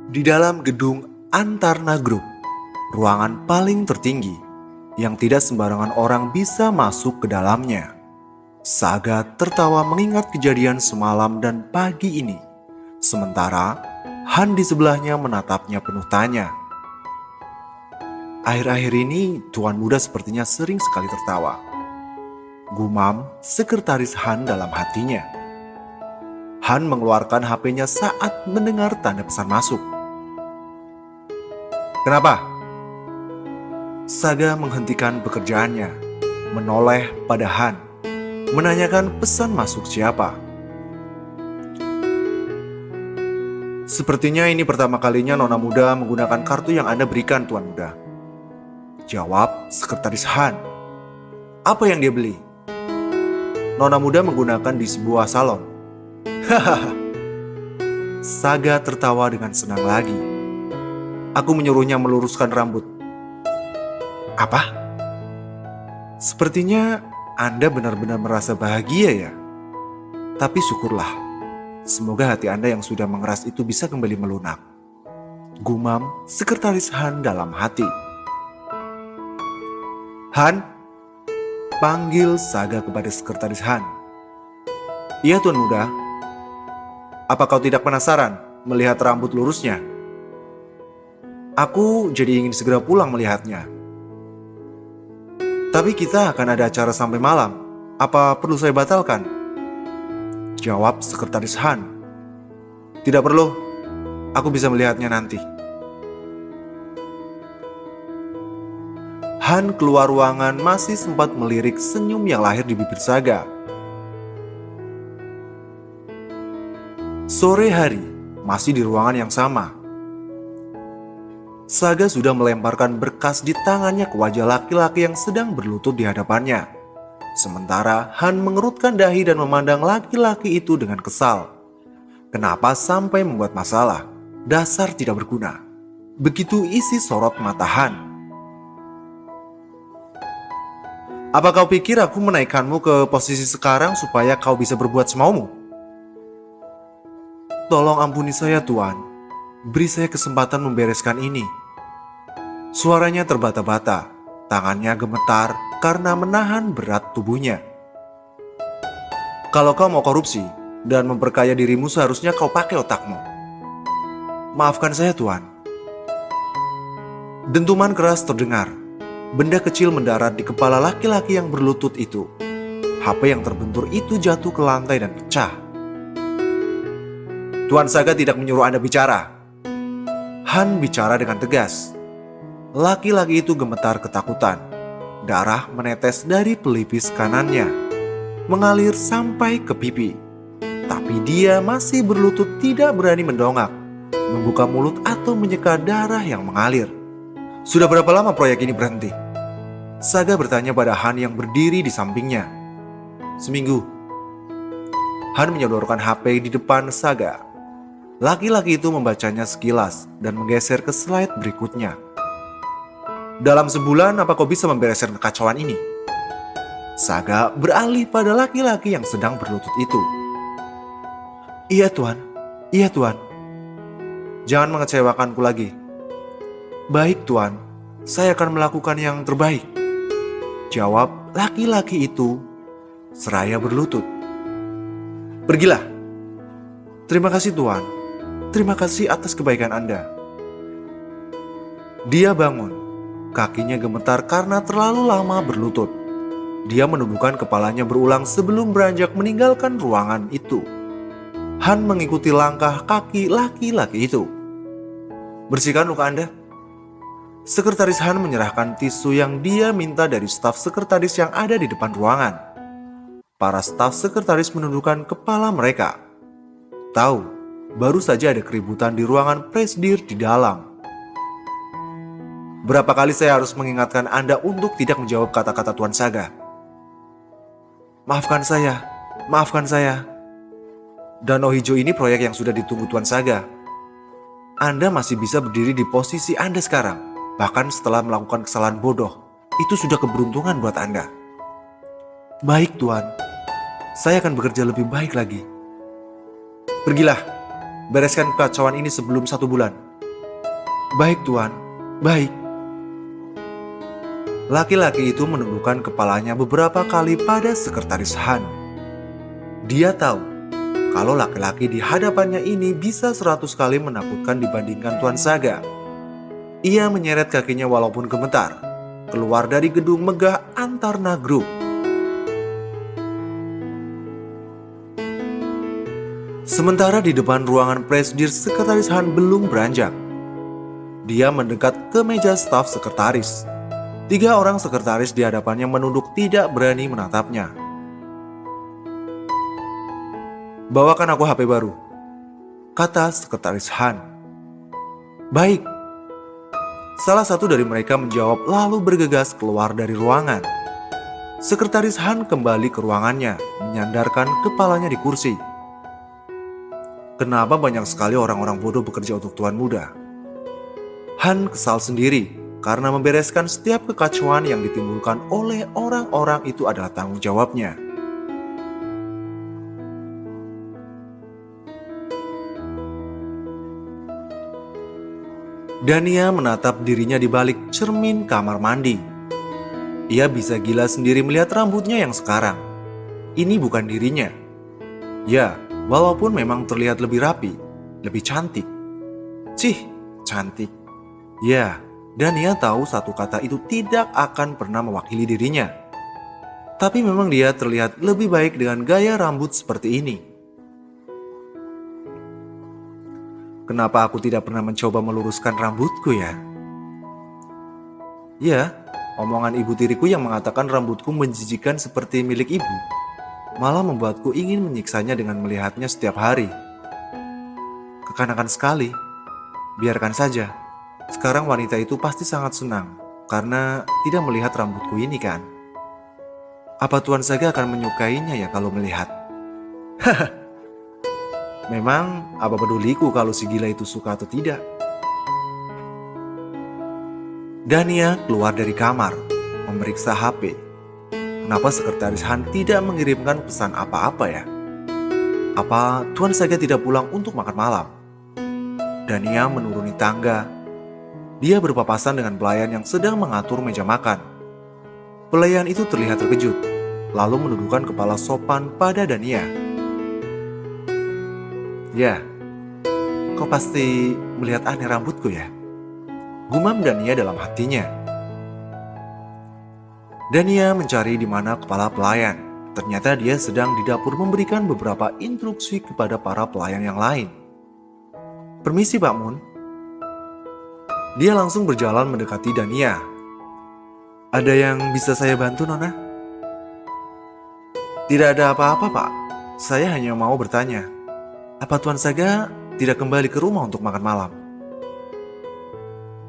Di dalam gedung Antarna Group, ruangan paling tertinggi yang tidak sembarangan orang bisa masuk ke dalamnya. Saga tertawa mengingat kejadian semalam dan pagi ini. Sementara Han di sebelahnya menatapnya penuh tanya. Akhir-akhir ini Tuan Muda sepertinya sering sekali tertawa. Gumam sekretaris Han dalam hatinya. Han mengeluarkan HP-nya saat mendengar tanda pesan masuk. Kenapa? Saga menghentikan pekerjaannya, menoleh pada Han, menanyakan pesan masuk siapa. Sepertinya ini pertama kalinya Nona Muda menggunakan kartu yang Anda berikan, Tuan Muda. Jawab sekretaris Han. Apa yang dia beli? Nona Muda menggunakan di sebuah salon. Hahaha. Saga tertawa dengan senang lagi. Aku menyuruhnya meluruskan rambut. Apa? Sepertinya Anda benar-benar merasa bahagia ya. Tapi syukurlah. Semoga hati Anda yang sudah mengeras itu bisa kembali melunak. Gumam sekretaris Han dalam hati. Han, panggil Saga kepada sekretaris Han. Iya Tuan Muda. Apa kau tidak penasaran melihat rambut lurusnya? Aku jadi ingin segera pulang melihatnya. Tapi kita akan ada acara sampai malam. Apa perlu saya batalkan? Jawab sekretaris Han. Tidak perlu. Aku bisa melihatnya nanti. Han keluar ruangan masih sempat melirik senyum yang lahir di bibir Saga. Sore hari, masih di ruangan yang sama. Saga sudah melemparkan berkas di tangannya ke wajah laki-laki yang sedang berlutut di hadapannya. Sementara Han mengerutkan dahi dan memandang laki-laki itu dengan kesal. Kenapa sampai membuat masalah? Dasar tidak berguna. Begitu isi sorot mata Han. Apa kau pikir aku menaikkanmu ke posisi sekarang supaya kau bisa berbuat semaumu? Tolong ampuni saya Tuan. Beri saya kesempatan membereskan ini. Suaranya terbata-bata, tangannya gemetar karena menahan berat tubuhnya. Kalau kau mau korupsi dan memperkaya dirimu seharusnya kau pakai otakmu. Maafkan saya Tuan. Dentuman keras terdengar. Benda kecil mendarat di kepala laki-laki yang berlutut itu. HP yang terbentur itu jatuh ke lantai dan pecah. Tuan Saga tidak menyuruh Anda bicara. Han bicara dengan tegas. Laki-laki itu gemetar ketakutan. Darah menetes dari pelipis kanannya, mengalir sampai ke pipi. Tapi dia masih berlutut tidak berani mendongak, membuka mulut atau menyeka darah yang mengalir. Sudah berapa lama proyek ini berhenti? Saga bertanya pada Han yang berdiri di sampingnya. Seminggu. Han menyodorkan HP di depan Saga. Laki-laki itu membacanya sekilas dan menggeser ke slide berikutnya. Dalam sebulan apa kau bisa membereskan kekacauan ini? Saga beralih pada laki-laki yang sedang berlutut itu. Iya Tuan, iya Tuan. Jangan mengecewakanku lagi. Baik Tuan, saya akan melakukan yang terbaik. Jawab laki-laki itu seraya berlutut. Pergilah. Terima kasih Tuan. Terima kasih atas kebaikan Anda. Dia bangun. Kakinya gemetar karena terlalu lama berlutut. Dia menundukkan kepalanya berulang sebelum beranjak meninggalkan ruangan itu. Han mengikuti langkah kaki laki-laki itu. Bersihkan luka Anda. Sekretaris Han menyerahkan tisu yang dia minta dari staf sekretaris yang ada di depan ruangan. Para staf sekretaris menundukkan kepala mereka. Tahu, baru saja ada keributan di ruangan presidir di dalam. Berapa kali saya harus mengingatkan Anda untuk tidak menjawab kata-kata Tuan Saga? Maafkan saya, maafkan saya. Danau hijau ini proyek yang sudah ditunggu Tuan Saga. Anda masih bisa berdiri di posisi Anda sekarang, bahkan setelah melakukan kesalahan bodoh. Itu sudah keberuntungan buat Anda. Baik Tuan, saya akan bekerja lebih baik lagi. Pergilah, bereskan kekacauan ini sebelum 1 bulan. Baik Tuan, baik. Laki-laki itu menundukkan kepalanya beberapa kali pada sekretaris Han. Dia tahu kalau laki-laki di hadapannya ini bisa 100 kali menakutkan dibandingkan Tuan Saga. Ia menyeret kakinya walaupun gemetar, keluar dari gedung megah Antarna Group. Sementara di depan ruangan presidir sekretaris Han belum beranjak. Dia mendekat ke meja staf sekretaris. 3 orang sekretaris di hadapannya menunduk tidak berani menatapnya. "Bawakan aku HP baru," kata sekretaris Han. "Baik." Salah satu dari mereka menjawab lalu bergegas keluar dari ruangan. Sekretaris Han kembali ke ruangannya, menyandarkan kepalanya di kursi. Kenapa banyak sekali orang-orang bodoh bekerja untuk Tuan Muda? Han kesal sendiri karena membereskan setiap kekacauan yang ditimbulkan oleh orang-orang itu adalah tanggung jawabnya. Dania menatap dirinya di balik cermin kamar mandi. Ia bisa gila sendiri melihat rambutnya yang sekarang. Ini bukan dirinya. Ya, walaupun memang terlihat lebih rapi, lebih cantik. Cih, cantik. Ya, Dania tahu satu kata itu tidak akan pernah mewakili dirinya. Tapi memang dia terlihat lebih baik dengan gaya rambut seperti ini. Kenapa aku tidak pernah mencoba meluruskan rambutku ya? Ya, omongan ibu tiriku yang mengatakan rambutku menjijikan seperti milik ibu malah membuatku ingin menyiksanya dengan melihatnya setiap hari. Kekanakan sekali. Biarkan saja. Sekarang wanita itu pasti sangat senang karena tidak melihat rambutku ini kan. Apa Tuan Saga akan menyukainya ya kalau melihat? Memang apa peduliku kalau si gila itu suka atau tidak? Dania keluar dari kamar, memeriksa HP. Kenapa sekretaris Han tidak mengirimkan pesan apa-apa ya? Apa Tuan Saga tidak pulang untuk makan malam? Dania menuruni tangga. Dia berpapasan dengan pelayan yang sedang mengatur meja makan. Pelayan itu terlihat terkejut, lalu menundukkan kepala sopan pada Dania. "Ya, kau pasti melihat aneh rambutku ya?" gumam Dania dalam hatinya. Dania mencari di mana kepala pelayan. Ternyata dia sedang di dapur memberikan beberapa instruksi kepada para pelayan yang lain. "Permisi Pak Mun." Dia langsung berjalan mendekati Dania. "Ada yang bisa saya bantu, Nona?" "Tidak ada apa-apa, Pak. Saya hanya mau bertanya, apa Tuan Saga tidak kembali ke rumah untuk makan malam?"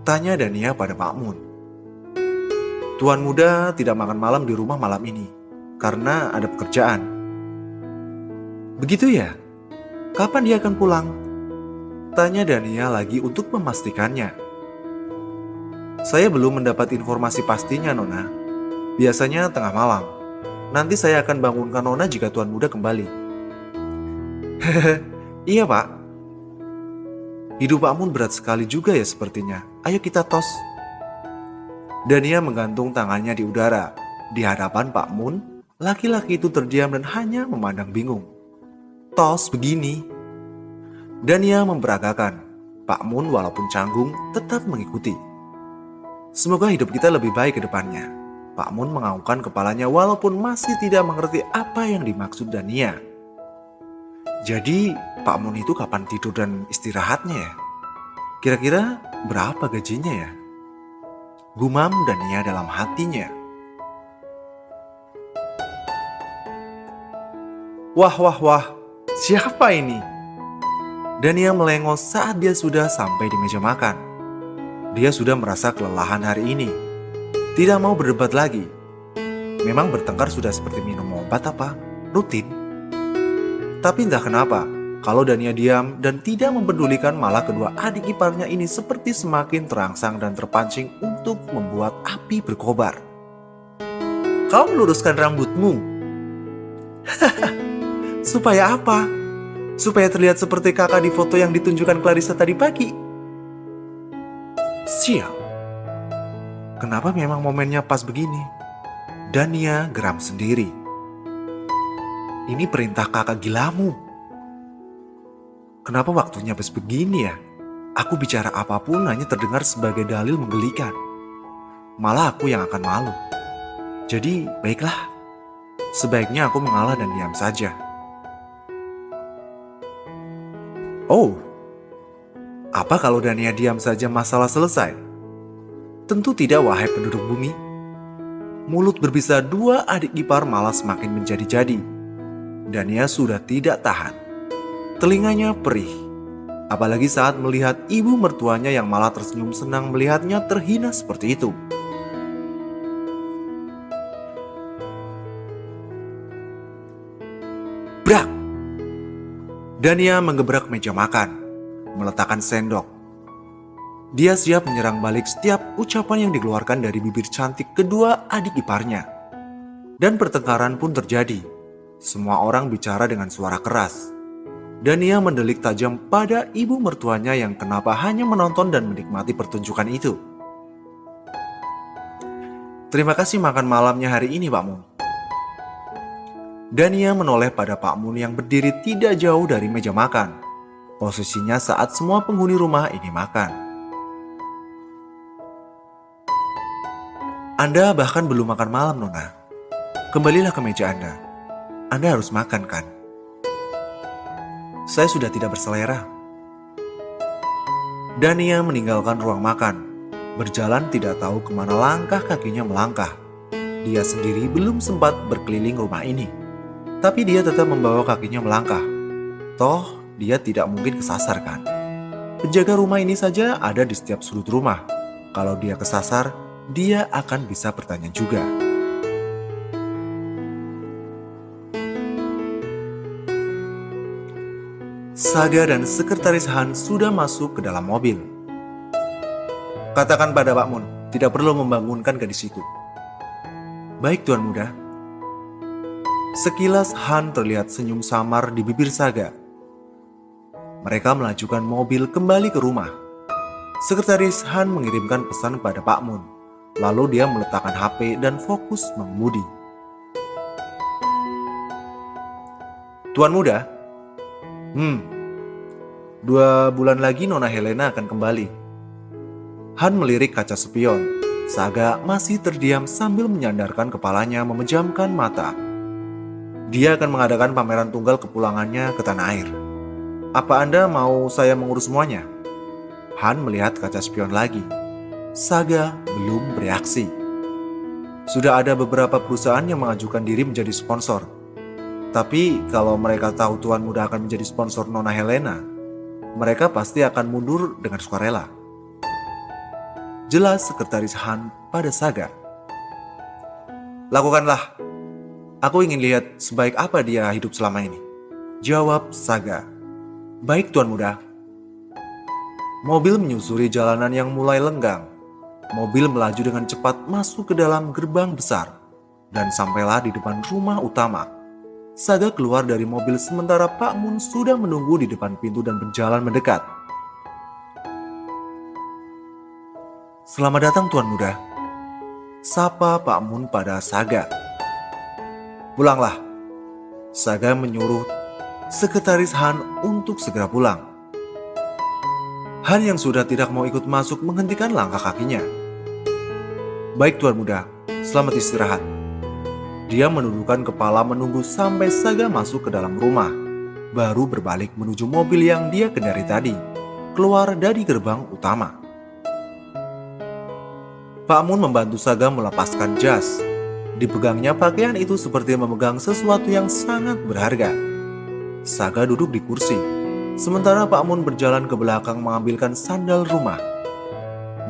tanya Dania pada Pak Mun. "Tuan Muda tidak makan malam di rumah malam ini karena ada pekerjaan." "Begitu ya? Kapan dia akan pulang?" tanya Dania lagi untuk memastikannya. "Saya belum mendapat informasi pastinya, Nona. Biasanya tengah malam. Nanti saya akan bangunkan Nona jika Tuan Muda kembali." "Hehehe, iya Pak." "Hidup Pak Mun berat sekali juga ya sepertinya. Ayo kita tos." Dania menggantung tangannya di udara. Di hadapan Pak Mun, laki-laki itu terdiam dan hanya memandang bingung. "Tos begini?" Dania memberagakan. Pak Mun walaupun canggung tetap mengikuti. "Semoga hidup kita lebih baik ke depannya." Pak Mun menganggukkan kepalanya walaupun masih tidak mengerti apa yang dimaksud Dania. "Jadi Pak Mun itu kapan tidur dan istirahatnya ya? Kira-kira berapa gajinya ya?" gumam Dania dalam hatinya. Wah, wah, wah, siapa ini? Dania melengos saat dia sudah sampai di meja makan. Dia sudah merasa kelelahan hari ini. Tidak mau berdebat lagi. Memang bertengkar sudah seperti minum obat apa? Rutin. Tapi entah kenapa, kalau Dania diam dan tidak mempedulikan, malah kedua adik iparnya ini seperti semakin terangsang dan terpancing untuk membuat api berkobar. "Kau meluruskan rambutmu?" "Supaya apa? Supaya terlihat seperti kakak di foto yang ditunjukkan Clarissa tadi pagi." Sial, kenapa memang momennya pas begini? Dania geram sendiri. Ini perintah kakak gilamu. Kenapa waktunya pas begini ya? Aku bicara apapun hanya terdengar sebagai dalil menggelikan. Malah aku yang akan malu. Jadi baiklah, sebaiknya aku mengalah dan diam saja. Oh, apa kalau Dania diam saja masalah selesai? Tentu tidak, wahai penduduk bumi. Mulut berbisa dua adik ipar malah semakin menjadi-jadi. Dania sudah tidak tahan. Telinganya perih. Apalagi saat melihat ibu mertuanya yang malah tersenyum senang melihatnya terhina seperti itu. Brak! Dania menggebrak meja makan, meletakkan sendok. Dia siap menyerang balik setiap ucapan yang dikeluarkan dari bibir cantik kedua adik iparnya. Dan pertengkaran pun terjadi. Semua orang bicara dengan suara keras. Dania mendelik tajam pada ibu mertuanya yang kenapa hanya menonton dan menikmati pertunjukan itu. Terima kasih makan malamnya hari ini, Pak Mun. Dania menoleh pada Pak Mun yang berdiri tidak jauh dari meja makan. Posisinya saat semua penghuni rumah ini makan. Anda bahkan belum makan malam, Nona. Kembalilah ke meja Anda. Anda harus makan, kan? Saya sudah tidak berselera. Dania meninggalkan ruang makan. Berjalan tidak tahu kemana langkah kakinya melangkah. Dia sendiri belum sempat berkeliling rumah ini. Tapi dia tetap membawa kakinya melangkah. Toh, dia tidak mungkin kesasar, kan? Penjaga rumah ini saja ada di setiap sudut rumah. Kalau dia kesasar, dia akan bisa bertanya juga. Saga dan Sekretaris Han sudah masuk ke dalam mobil. Katakan pada Pak Mun, tidak perlu membangunkan gadis itu. Baik, Tuan Muda. Sekilas Han terlihat senyum samar di bibir Saga. Mereka melajukan mobil kembali ke rumah. Sekretaris Han mengirimkan pesan pada Pak Mun. Lalu dia meletakkan HP dan fokus mengemudi. Tuan Muda, 2 bulan lagi Nona Helena akan kembali. Han melirik kaca spion. Saga masih terdiam sambil menyandarkan kepalanya memejamkan mata. Dia akan mengadakan pameran tunggal kepulangannya ke tanah air. Apa Anda mau saya mengurus semuanya? Han melihat kaca spion lagi. Saga belum bereaksi. Sudah ada beberapa perusahaan yang mengajukan diri menjadi sponsor. Tapi kalau mereka tahu Tuan Muda akan menjadi sponsor Nona Helena, mereka pasti akan mundur dengan sukarela. Jelas Sekretaris Han pada Saga. Lakukanlah. Aku ingin lihat sebaik apa dia hidup selama ini. Jawab Saga. Baik, Tuan Muda. Mobil menyusuri jalanan yang mulai lenggang. Mobil melaju dengan cepat masuk ke dalam gerbang besar. Dan sampailah di depan rumah utama. Saga keluar dari mobil sementara Pak Mun sudah menunggu di depan pintu dan berjalan mendekat. Selamat datang, Tuan Muda. Sapa Pak Mun pada Saga. Pulanglah. Saga menyuruh Sekretaris Han untuk segera pulang. Han yang sudah tidak mau ikut masuk menghentikan langkah kakinya. Baik, Tuan Muda, selamat istirahat. Dia menundukkan kepala menunggu sampai Saga masuk ke dalam rumah. Baru berbalik menuju mobil yang dia kendari tadi. Keluar dari gerbang utama. Pak Mun membantu Saga melepaskan jas. Dipegangnya pakaian itu seperti memegang sesuatu yang sangat berharga. Saga duduk di kursi. Sementara Pak Mun berjalan ke belakang mengambilkan sandal rumah.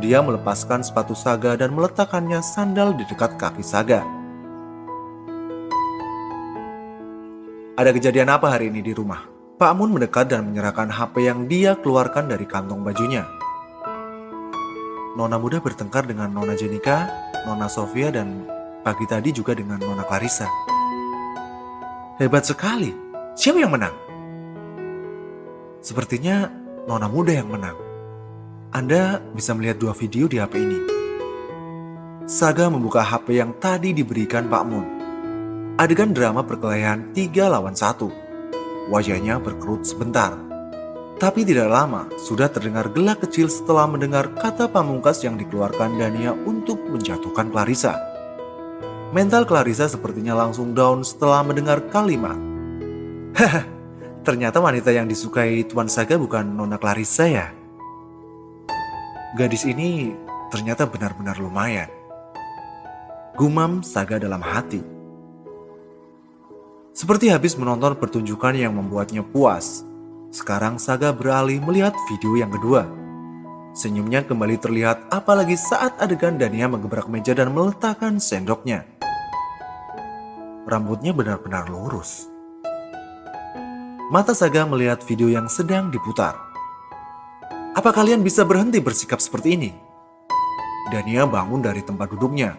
Dia melepaskan sepatu Saga dan meletakkannya sandal di dekat kaki Saga. Ada kejadian apa hari ini di rumah? Pak Mun mendekat dan menyerahkan HP yang dia keluarkan dari kantong bajunya. Nona Muda bertengkar dengan Nona Jenika, Nona Sofia, dan pagi tadi juga dengan Nona Clarissa. Hebat sekali. Siapa yang menang? Sepertinya Nona Muda yang menang. Anda bisa melihat dua video di HP ini. Saga membuka HP yang tadi diberikan Pak Mun. Adegan drama perkelahian 3 lawan 1. Wajahnya berkerut sebentar. Tapi tidak lama, sudah terdengar gelak kecil setelah mendengar kata pamungkas yang dikeluarkan Dania untuk menjatuhkan Clarissa. Mental Clarissa sepertinya langsung down setelah mendengar kalimat. Haha, ternyata wanita yang disukai Tuan Saga bukan Nona Clarissa ya? Gadis ini ternyata benar-benar lumayan. Gumam Saga dalam hati. Seperti habis menonton pertunjukan yang membuatnya puas, sekarang Saga beralih melihat video yang kedua. Senyumnya kembali terlihat apalagi saat adegan Dania menggebrak meja dan meletakkan sendoknya. Rambutnya benar-benar lurus. Mata Saga melihat video yang sedang diputar. Apa kalian bisa berhenti bersikap seperti ini? Dania bangun dari tempat duduknya,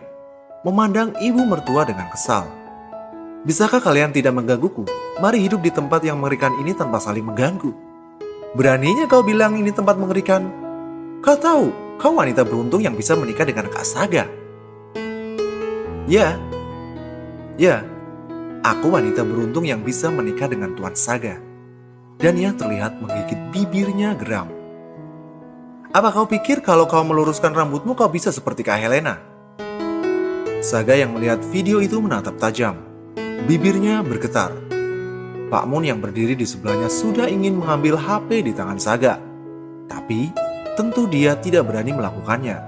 memandang ibu mertua dengan kesal. Bisakah kalian tidak menggangguku? Mari hidup di tempat yang mengerikan ini tanpa saling mengganggu. Beraninya kau bilang ini tempat mengerikan? Kau tahu, kau wanita beruntung yang bisa menikah dengan Kak Saga. Ya, aku wanita beruntung yang bisa menikah dengan Tuan Saga. Dania terlihat menggigit bibirnya geram. Apa kau pikir kalau kau meluruskan rambutmu kau bisa seperti Kak Helena? Saga yang melihat video itu menatap tajam. Bibirnya bergetar. Pak Mun yang berdiri di sebelahnya sudah ingin mengambil HP di tangan Saga. Tapi tentu dia tidak berani melakukannya.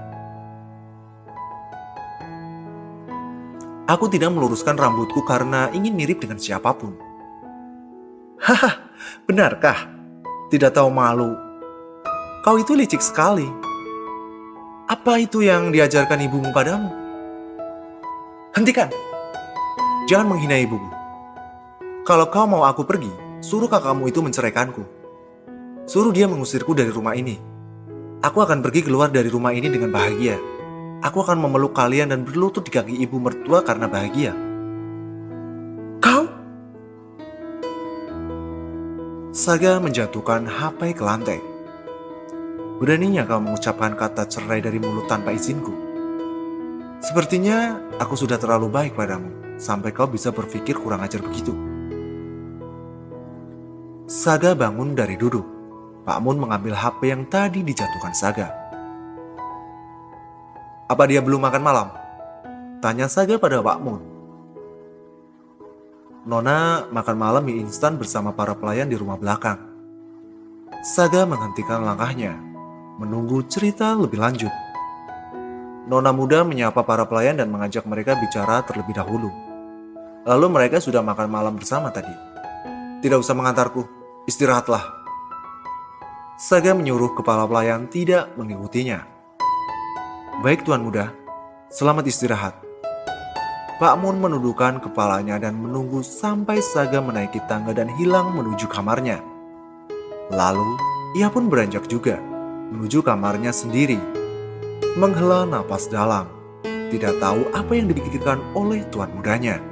Aku tidak meluruskan rambutku karena ingin mirip dengan siapapun. Haha, benarkah? Tidak tahu malu. Kau itu licik sekali. Apa itu yang diajarkan ibumu padamu? Hentikan! Jangan menghina ibumu. Kalau kau mau aku pergi, suruh kakakmu itu menceraikanku. Suruh dia mengusirku dari rumah ini. Aku akan pergi keluar dari rumah ini dengan bahagia. Aku akan memeluk kalian dan berlutut di kaki ibu mertua karena bahagia. Kau? Saga menjatuhkan HP ke lantai. Beraninya kau mengucapkan kata cerai dari mulut tanpa izinku. Sepertinya aku sudah terlalu baik padamu, sampai kau bisa berpikir kurang ajar begitu. Saga bangun dari duduk. Pak Mun mengambil HP yang tadi dijatuhkan Saga. Apa dia belum makan malam? Tanya Saga pada Pak Mun. Nona makan malam mie instan bersama para pelayan di rumah belakang. Saga menghentikan langkahnya, menunggu cerita lebih lanjut. Nona muda menyapa para pelayan dan mengajak mereka bicara terlebih dahulu. Lalu mereka sudah makan malam bersama tadi. Tidak usah mengantarku, istirahatlah. Saga menyuruh kepala pelayan tidak mengikutinya. Baik Tuan Muda, selamat istirahat. Pak Mun menundukkan kepalanya dan menunggu sampai Saga menaiki tangga dan hilang menuju kamarnya. Lalu ia pun beranjak juga menuju kamarnya sendiri. Menghela napas dalam, tidak tahu apa yang dipikirkan oleh tuan mudanya.